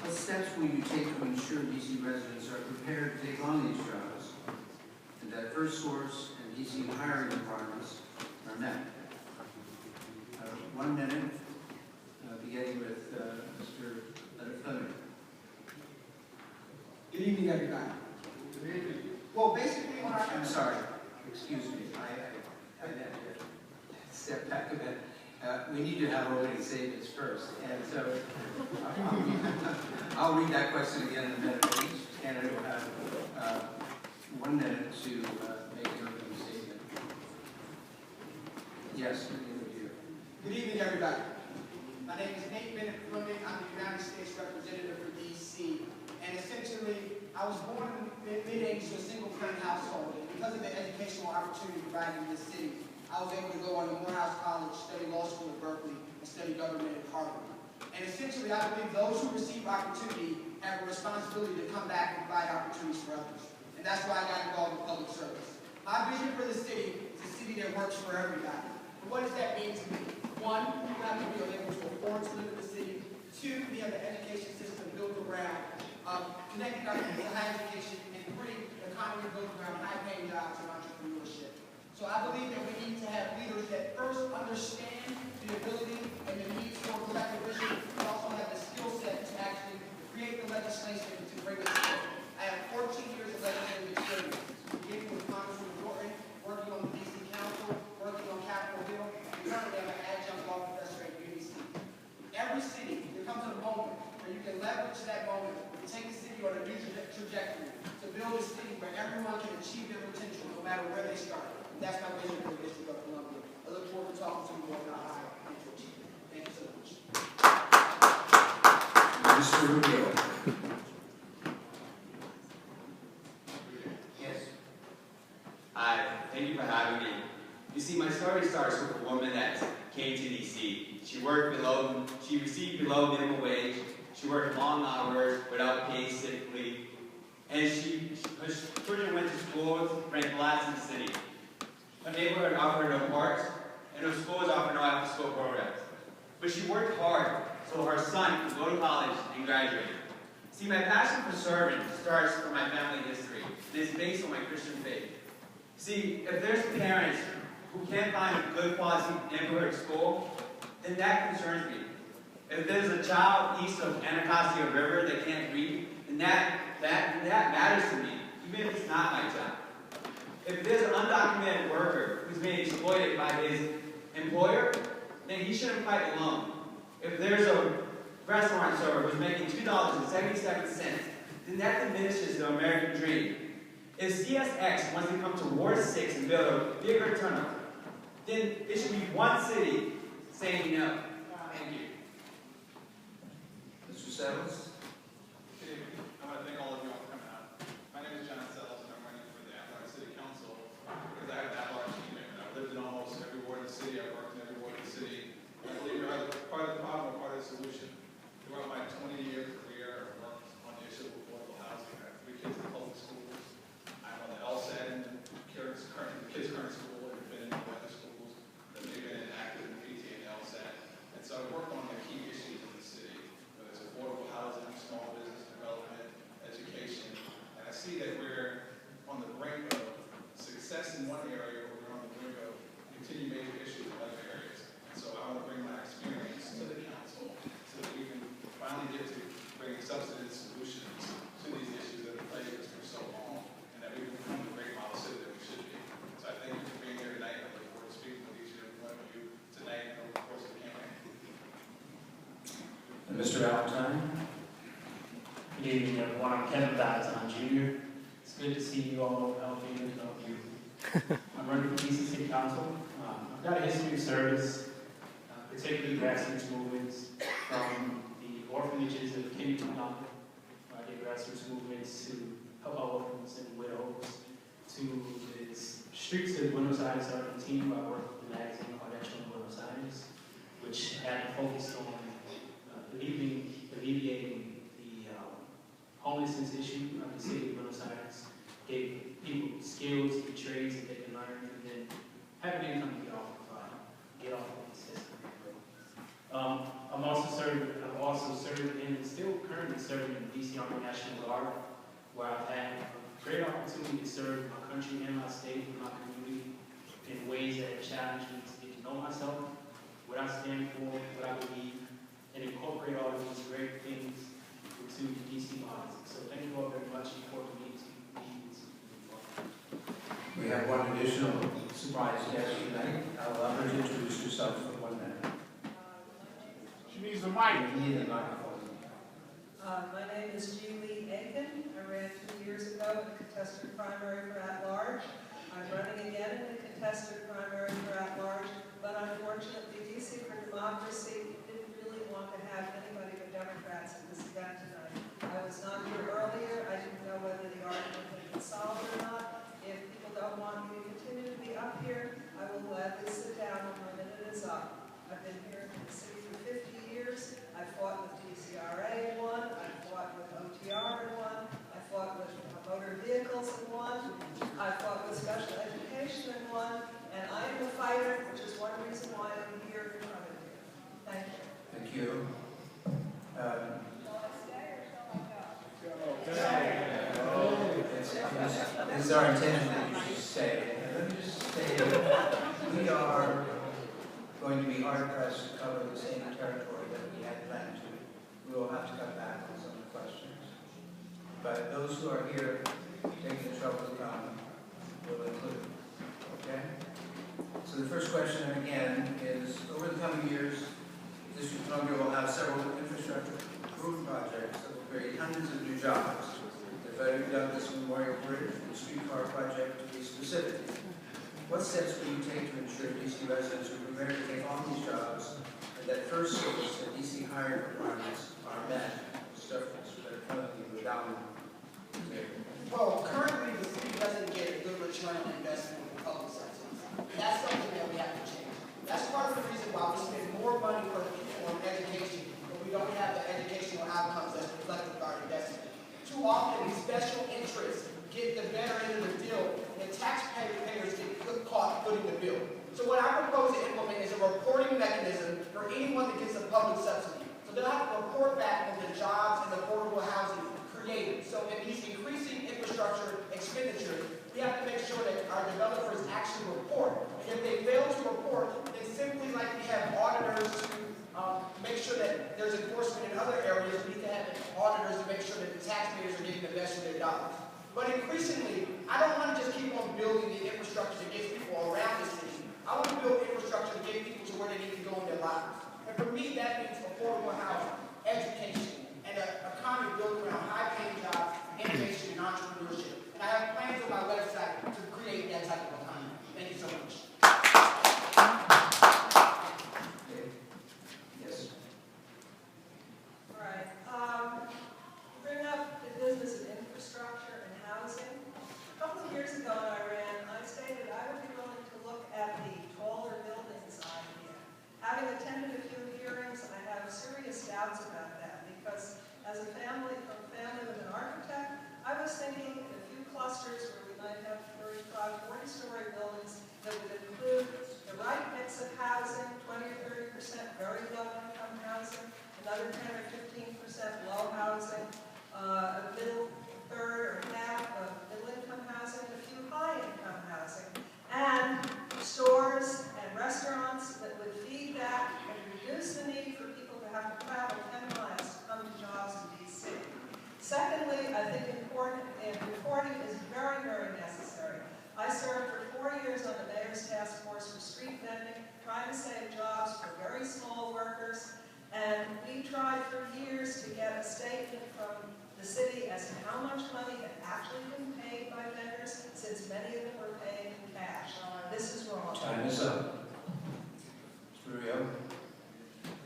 What steps will you take to ensure DC residents are prepared to take on these jobs and that first source and DC hiring requirements are met? 1 minute, beginning with Mr. Fleming. Good evening, everybody. Good evening. Well, basically, what I'm sorry, excuse me, I had to step back a bit. We need to have opening statements first, and so I'll read that question again in a minute. Each candidate will have 1 minute to make an opening statement. Yes, you. Good evening, everybody. My name is Nate Bennett Fleming. I'm the United States Representative for D.C. And essentially, I was born in the mid-80s to a single-parent household. And because of the educational opportunity provided in this city, I was able to go on to Morehouse College, study law school at Berkeley, and study government at Harvard. And essentially, I believe those who receive opportunity have a responsibility to come back and provide opportunities for others. And that's why I got involved in public service. My vision for the city is a city that works for everybody. And what does that mean to me? One, you have to be able to afford to live in the city. Two, we have an education system built around connecting our people to higher education, and three, the economy built around high-paying jobs and entrepreneurship. So I believe that we need to have leaders that first understand the ability and the needs for collective vision, but also have the skill set to actually create the legislation to bring us forward. I have 14 years of legislative experience, beginning with Congressman Norton, working on the DC Council, working on Capitol Hill, and currently I'm an adjunct law professor at UBC. Every city, there comes a moment where you can leverage that moment and take the city on a new trajectory to build a city where everyone can achieve their potential no matter where they start. And that's my vision for the District of Columbia. I look forward to talking to you more about how I can achieve it. Thank you so much. Mr. Rubio. Yes. Hi, thank you for having me. You see, my story starts with a woman that came to DC. She received below minimum wage. She worked long hours without paid sick leave. And her children went to schools ranked last in the city. Her neighborhood offered no parks, and her schools offered no after-school programs. But she worked hard so her son could go to college and graduate. See, my passion for serving starts from my family history, and is based on my Christian faith. See, if there's parents who can't find a good quality neighborhood school, then that concerns me. If there's a child east of Anacostia River that can't read, then that matters to me, even if it's not my child. If there's an undocumented worker who's being exploited by his employer, then he shouldn't fight alone. If there's a restaurant server who's making $2.77, then that diminishes the American dream. If CSX wants to come to Ward 6 and build a bigger tunnel, then it should be one city saying no. Thank you. Mr. Settles. Good evening. I want to thank all of you all for coming out. My name is John Sells, and I'm running for the Athlone City Council because I have that large team. I've lived in almost every ward in the city. I've worked in every ward in the city. I believe you're either part of the problem or part of the solution. Throughout my 20-year career, I've worked on the issue of affordable housing. I have 3 kids in public schools. I'm on the LSAT in the kids' current school, and been in the other schools that they've been active in PTA and LSAT. And so I've worked on the key issues in the city, whether it's affordable housing, small business development, education. And I see that we're on the brink of success in one area, but we're on the brink of continued major issues in other areas. And so I want to bring my experience to the council so that we can finally get to bringing substantive solutions to these issues that have plagued us for so long, and that we can become the great model city that we should be. So I thank you for being here tonight. I look forward to speaking with each and every one of you tonight and over the course of the campaign. Mr. Valentine. Good evening, everyone. I'm Kevin Valentine Jr. It's good to see you all healthy and know you. I'm running for DC City Council. I've got a history of service, particularly grassroots movements, from the orphanages of Kennedy County, where I did grassroots movements to help out orphans and widows, to the streets of Buenos Aires, Argentina, where I worked with the magazine Audacious Buenos Aires, which had focused on alleviating the homelessness issue of the city of Buenos Aires, gave people skills and trades that they can learn, and then have an income to get off of the system. I've also served served and still currently serving in the DC Army National Guard, where I've had a great opportunity to serve my country and my state and my community in ways that have challenged me to get to know myself, what I stand for, what I believe, and incorporate all of these great things into the DC politics. So thank you all very much for me to be this. We have one additional surprise guest tonight. I'll allow her to introduce herself for 1 minute. She needs the mic. You need a microphone. My name is Julie Aiken. I ran 2 years ago in a contested primary for at-large. I'm running again in a contested primary for at-large, but unfortunately, DC for Democracy didn't really want to have anybody but Democrats at this event tonight. I was not here earlier. I didn't know whether the argument had been solved or not. If people don't want me to continue to be up here, I will gladly sit down when my minute is up. I've been here in the city for 50 years. I fought with DCRA and won. I fought with OTR and won. I fought with motor vehicles and won. I fought with special education and won. And I am a fighter, which is one reason why I'm here in front of you. Thank you. Thank you. Shall I stay or shall I go? This is our intention that you should stay. And let me just say, we are going to be hard pressed to cover the same territory that we had planned to. We will have to cut back on some of the questions. But those who are here taking the trouble to come will include. Okay? So the first question, again, is over the coming years, District of Columbia will have several infrastructure improvement projects that will create hundreds of new jobs. The federally Douglas Memorial Bridge and the streetcar project to be specific. What steps will you take to ensure DC residents are prepared to take on these jobs and that first source and DC hiring requirements are met? Stuff that are telling you without Well, currently the city doesn't get a good return on investment with the public sector. That's something that we have to change. That's part of the reason why we spend more money per pupil on education, but we don't have the educational outcomes that's reflected by our investment. Too often, these special interests get the better end of the deal, and taxpayers get caught footing the bill. So what I propose to implement is a reporting mechanism for anyone that gets a public subsidy. So they'll have to report back on the jobs and affordable housing created. So in these increasing infrastructure expenditures, we have to make sure that our developers actually report. And if they fail to report, then simply like we have auditors to make sure that there's enforcement in other areas, we need to have auditors to make sure that the taxpayers are getting the best of their dollars. But increasingly, I don't want to just keep on building the infrastructure that gets people around the city. I want to build infrastructure to get people to where they need to go in their lives. And for me, that means affordable housing, education, and an economy built around high-paying jobs, innovation, and entrepreneurship. And I have plans on my website to create that type of economy. Thank you so much. Okay. Yes. All right. Bring up the business of infrastructure and housing. A couple of years ago when I ran, I stated I would be willing to look at the taller buildings idea. Having attended a few hearings, I have serious doubts about that because as a family with an architect, I was thinking in a few clusters where we might have 35, 40-story buildings that would include the right mix of housing, 20 or 30% very low-income housing, another 10 or 15% low housing, a middle third or half of middle-income housing, and a few high-income housing, and stores and restaurants that would feed that and reduce the need for people to have to travel 10 miles to come to jobs in D.C. Secondly, I think reporting is very, very necessary. I served for 4 years on the Mayor's Task Force for street vending, trying to save jobs for very small workers, and we tried for years to get a statement from the city as to how much money had actually been paid by vendors, since many of them were paying in cash. This is wrong. Time is up. Mr. Rio.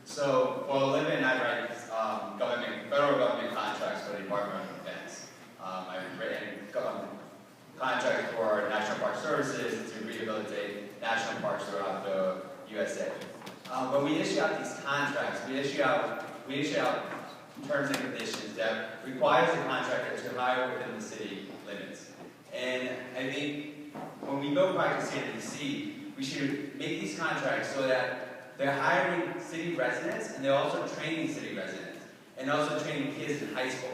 So for a living, I write federal government contracts for the Department of Defense. I've written contracts for National Park Services to rehabilitate national parks throughout the USA. When we issue out these contracts, we issue out terms and conditions that requires the contractor to hire within the city limits. And I think when we build projects here in DC, we should make these contracts so that they're hiring city residents and they're also training city residents. and also training kids in high school.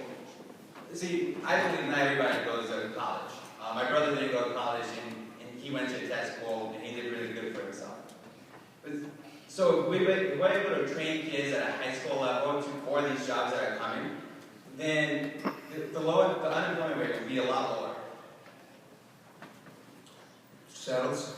See, I believe not everybody goes to college. My brother didn't go to college, and he went to tech school, and he did really good for himself. So if we're able to train kids at a high school level for these jobs that are coming, then the unemployment rate would be a lot lower. Settles.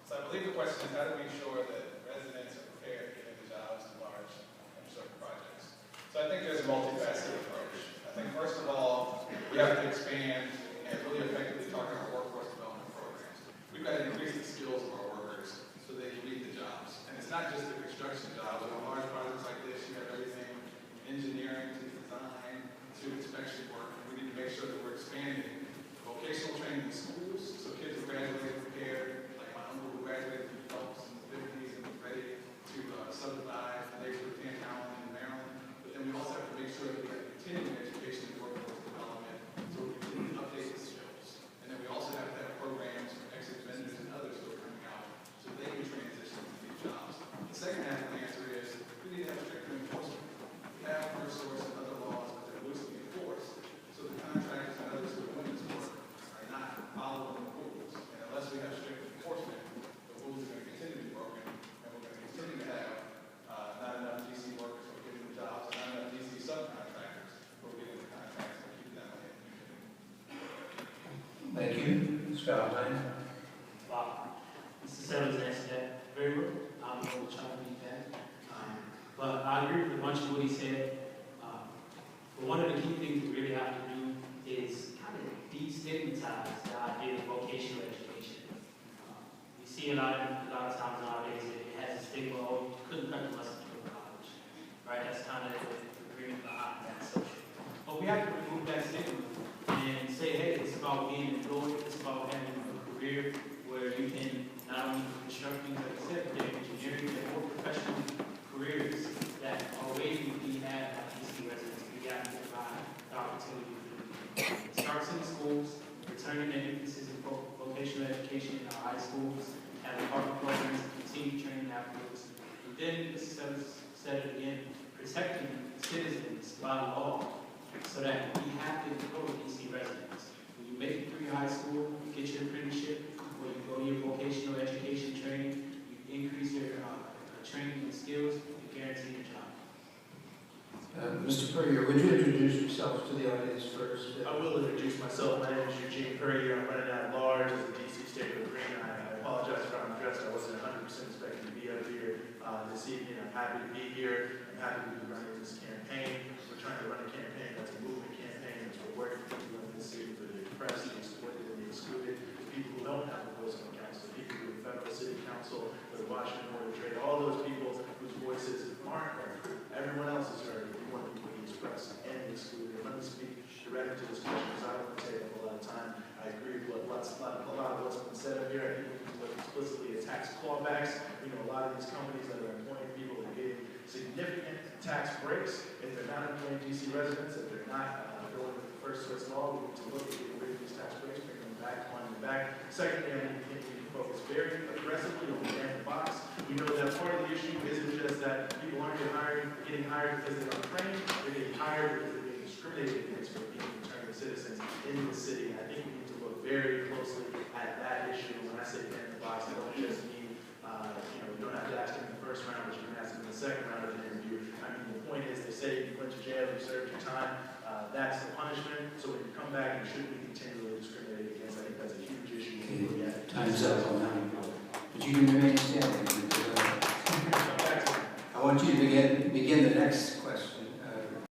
So I believe the question is, how do we ensure that residents are prepared to get into jobs in large infrastructure projects? So I think there's a multifaceted approach. I think first of all, we have to expand and really effectively target our workforce development programs. We've got to increase the skills of our workers so they can meet the jobs. And it's not just the construction jobs. On large projects like this, you have everything from engineering to design to inspection work. And we need to make sure that we're expanding vocational training in schools so kids are graduating prepared, like my uncle who graduated from Phelps in the 50s and was ready to subdivide the neighborhood of Allen in Maryland. But then we also have to make sure that we have continuing education and workforce development so we continue to update the skills. And then we also have to have programs for exit vendors and others who are coming out so they can transition to these jobs. The second half of the answer is we need to have stricter enforcement. We have first source and other laws, but they're loosely enforced. So the contractors and others who are doing this work are not following the rules. And unless we have strict enforcement, the rules are going to continue to be broken, and we're going to continue to have not enough DC workers who are getting the jobs, and not enough DC subcontractors who are getting the contracts and keeping that money in the community. Thank you. Scott Hine. Wow. Mr. Sellers answered that very well. I'm going to try to beat that. But I agree with much of what he said. But one of the key things we really have to do is kind of destigmatize the idea of vocational education. We see a lot of times nowadays that it has a stigma, oh, you couldn't cut the muscle through college. Right? That's kind of the agreement behind that social. But we have to remove that stigma and say, hey, it's about being employed, it's about having a career where you can not only do construction, like I said, but engineering, and more professional careers that are waiting to be had by DC residents. We got to provide the opportunity for them. It starts in the schools, returning the emphasis in vocational education in our high schools, having partner programs, continue training applicants. And then, Mr. Sellers said it again, protecting citizens by law so that we have to go to DC residents. When you make it through your high school, you get your apprenticeship, when you go to your vocational education training, you increase your training and skills, you guarantee your job. Mr. Puryear, would you introduce yourself to the audience first? I will introduce myself. My name is Eugene Puryear. I'm running at large as a DC State Representative. I apologize for how I'm dressed. I wasn't 100% expecting to be up here this evening. I'm happy to be here. I'm happy to be running this campaign. We're trying to run a campaign that's a movement campaign. It's for working people in this city, for the oppressed, the exploited, and the excluded, for people who don't have a voice on council, people who are federal city council, the Washington Board of Trade, all those people whose voices aren't heard. Everyone else is heard. We want people to be expressed and excluded. Let me speak directly to this question because I don't want to take up a lot of time. I agree with a lot of what's been said up here. I think we can look explicitly at tax clawbacks. We know a lot of these companies that are employing people are getting significant tax breaks. If they're not employing DC residents, if they're not going with the first source law, we need to look at getting rid of these tax breaks, bring them back, fund them back. Secondly, I think we need to focus very aggressively on the random box. We know that part of the issue isn't just that people aren't getting hired because they're untrained, they're getting hired because they're being discriminated against for being returning citizens in the city. I think we need to look very closely at that issue. When I say random box, I don't just mean, you don't have to ask them in the first round, but you can ask them in the second round of the interview. I mean, the point is, they say you went to jail, you served your time, that's the punishment. So when you come back, you shouldn't be continually discriminated against. I think that's a huge issue when we look at it. Time's up on that. But you can remain standing. I want you to begin the next question.